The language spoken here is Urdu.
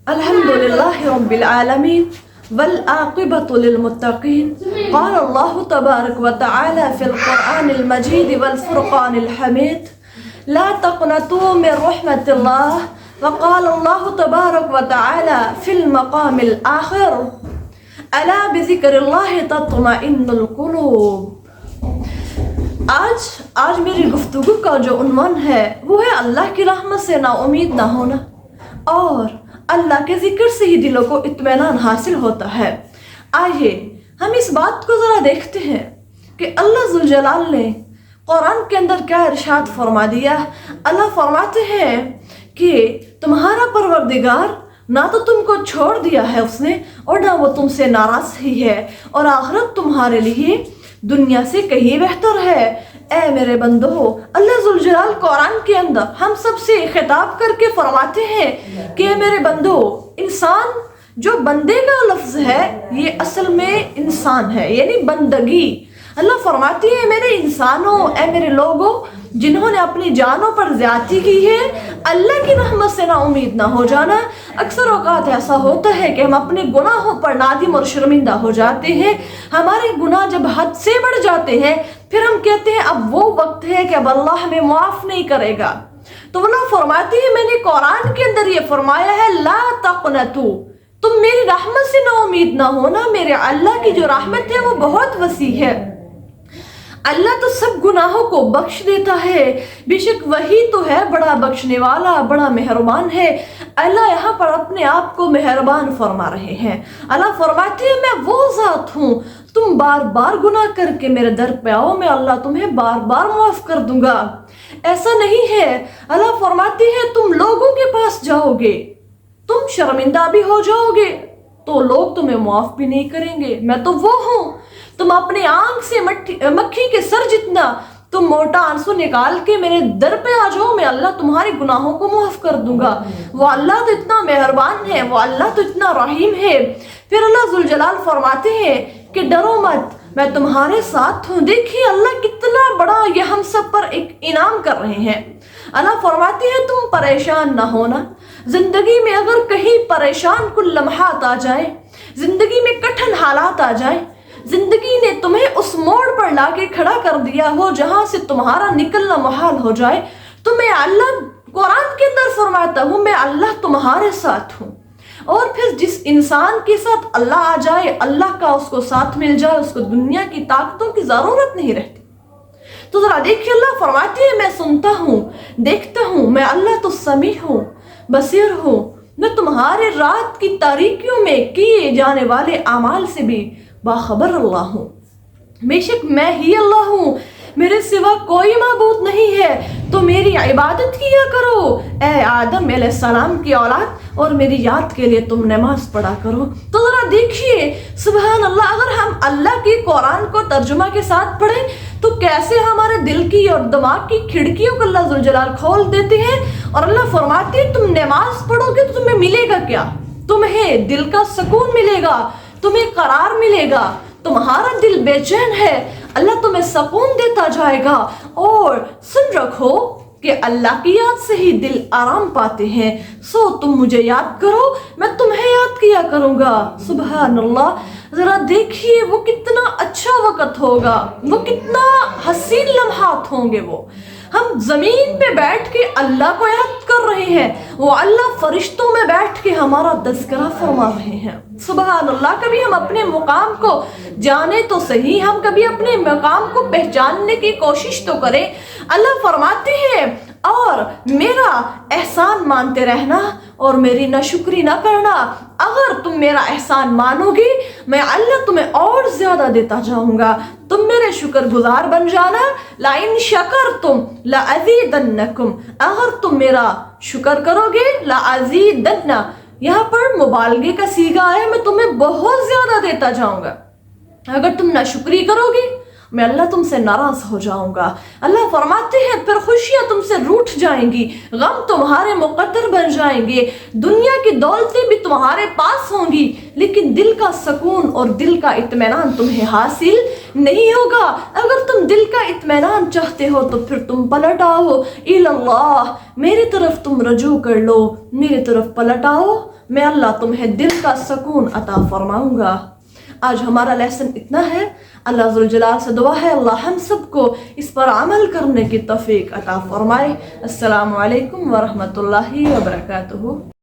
الحمد لله رب العالمين والعاقبة للمتقين. قال الله تبارك وتعالى في القرآن المجيد والفرقان الحميد: لا تقنطوا من رحمة الله. وقال الله تبارك وتعالى في المقام الآخر: ألا بذكر الله تطمئن القلوب. آج میری گفتگو کا جو عنوان ہے وہ ہے اللہ کی رحمت سے نا امید نہ ہونا، اور اللہ کے ذکر سے ہی دلوں کو اطمینان حاصل ہوتا ہے. آئیے ہم اس بات کو ذرا دیکھتے ہیں کہ اللہ ذوالجلال نے قرآن کے اندر کیا ارشاد فرما دیا. اللہ فرماتے ہیں کہ تمہارا پروردگار نہ تو تم کو چھوڑ دیا ہے اس نے، اور نہ وہ تم سے ناراض ہی ہے، اور آخرت تمہارے لیے دنیا سے کہیں بہتر ہے. اے میرے بندو، اللہ ذوالجلال قرآن کے اندر ہم سب سے خطاب کر کے فرماتے ہیں کہ میرے بندو، انسان جو بندے کا لفظ ہے یہ اصل میں انسان ہے، یعنی بندگی. اللہ فرماتی ہے میرے انسانوں، اے میرے لوگوں جنہوں نے اپنی جانوں پر زیادتی کی ہے، اللہ کی رحمت سے نا امید نہ ہو جانا. اکثر اوقات ایسا ہوتا ہے کہ ہم اپنے گناہوں پر نادم اور شرمندہ ہو جاتے ہیں. ہمارے گناہ جب حد سے بڑھ جاتے ہیں پھر ہم کہتے ہیں اب وہ وقت ہے کہ اب اللہ ہمیں معاف نہیں کرے گا. تو اللہ فرماتی ہے میں نے قرآن کے اندر یہ فرمایا ہے لا تقنطوا، تم میری رحمت سے نا امید نہ ہونا. میرے اللہ کی جو رحمت ہے وہ بہت وسیع ہے. اللہ تو سب گناہوں کو بخش دیتا ہے، بے شک وہی تو ہے بڑا بخشنے والا، بڑا مہربان ہے. اللہ یہاں پر اپنے آپ کو مہربان فرما رہے ہیں. اللہ فرماتے ہیں میں وہ ذات ہوں، تم بار بار گناہ کر کے میرے در پہ آؤ، میں اللہ تمہیں بار بار معاف کر دوں گا. ایسا نہیں ہے. اللہ فرماتے ہیں تم لوگوں کے پاس جاؤ گے، تم شرمندہ بھی ہو جاؤ گے تو لوگ تمہیں معاف بھی نہیں کریں گے. میں تو وہ ہوں، تم اپنے آنکھ سے مکھی کے سر جتنا تم موٹا آنسو نکال کے میرے در پہ آ جاؤ، میں اللہ تمہارے گناہوں کو معاف کر دوں گا. وہ اللہ تو اتنا مہربان ہے، وہ اللہ تو اتنا رحیم ہے. پھر اللہ ذوالجلال فرماتے ہیں کہ ڈرو مت، میں تمہارے ساتھ ہوں. دیکھیے اللہ کتنا بڑا یہ ہم سب پر ایک انعام کر رہے ہیں. اللہ فرماتے ہیں تم پریشان نہ ہونا. زندگی میں اگر کہیں پریشان کن لمحات آ جائے، زندگی میں کٹھن حالات آ جائیں، زندگی نے تمہیں اس موڑ پر لا کے کھڑا کر دیا ہو جہاں سے تمہارا نکلنا محال ہو جائے، تو میں اللہ قرآن کے اندر فرماتا ہوں میں اللہ تمہارے ساتھ ہوں. اور پھر جس انسان کے ساتھ اللہ آ جائے، اللہ کا اس کو ساتھ مل جائے، اس کو دنیا کی طاقتوں کی ضرورت نہیں رہتی. تو ذرا دیکھیے اللہ فرماتی ہے میں سنتا ہوں، دیکھتا ہوں، میں اللہ تو سمیع ہوں، بصیر ہوں. میں تمہارے رات کی تاریکیوں میں کیے جانے والے اعمال سے بھی باخبر اللہ ہوں. بے شک میں ہی اللہ ہوں، میرے سوا کوئی معبود نہیں ہے، تو میری عبادت کیا کرو اے آدم علیہ السلام کی اولاد، اور میری یاد کے لیے تم نماز پڑھا کرو. تو ذرا دیکھیے سبحان اللہ، اگر ہم اللہ کی قرآن کو ترجمہ کے ساتھ پڑھیں تو کیسے ہمارے دل کی اور دماغ کی کھڑکیوں کو اللہ ذوالجلال کھول دیتے ہیں. اور اللہ فرماتے ہیں تم نماز پڑھو گے تو تمہیں ملے گا کیا؟ تمہیں دل کا سکون ملے گا، تمہیں قرار ملے گا. تمہارا دل بے چین ہے، اللہ تمہیں سکون دیتا جائے گا. اور سن رکھو کہ اللہ کی یاد سے ہی دل آرام پاتے ہیں. سو تم مجھے یاد کرو، میں تمہیں یاد کیا کروں گا. سبحان اللہ. ذرا دیکھیے وہ کتنا اچھا وقت ہوگا، وہ کتنا حسین لمحات ہوں گے. وہ ہم زمین پہ بیٹھ کے اللہ کو یاد کر رہے ہیں، وہ اللہ فرشتوں میں بیٹھ کے ہمارا تذکرہ فرما رہے ہیں. سبحان اللہ. کبھی ہم اپنے مقام کو جانے تو صحیح، ہم کبھی اپنے مقام کو پہچاننے کی کوشش تو کریں. اللہ فرماتے ہیں اور میرا احسان مانتے رہنا اور میری ناشکری نہ کرنا. اگر تم میرا احسان مانو گی میں اللہ تمہیں اور زیادہ دیتا جاؤں گا. تم میرے شکر گزار بن جانا. لَإِن شَكَرْتُمْ لَأَزِيدَنَّكُمْ، اگر تم میرا شکر کرو گے لَأَزِيدَنَّ، یہاں پر مبالغے کا صیغہ ہے، میں تمہیں بہت زیادہ دیتا جاؤں گا. اگر تم ناشکری کرو گے میں اللہ تم سے ناراض ہو جاؤں گا۔ اللہ فرماتے ہیں پھر خوشیاں تم سے روٹھ جائیں گی، غم تمہارے مقدر بن جائیں گے، دنیا کی دولتیں بھی تمہارے پاس ہوں گی، لیکن دل کا سکون اور دل کا اطمینان تمہیں حاصل نہیں ہوگا۔ اگر تم دل کا اطمینان چاہتے ہو تو پھر تم پلٹ آؤ الی اللہ، میری طرف تم رجوع کر لو، میری طرف پلٹ آؤ، میں اللہ تمہیں دل کا سکون عطا فرماؤں گا۔ آج ہمارا لیسن اتنا ہے۔ اللہ ذوالجلال سے دعا ہے اللہ ہم سب کو اس پر عمل کرنے کی توفیق عطا فرمائے۔ السلام علیکم ورحمۃ اللہ وبرکاتہ۔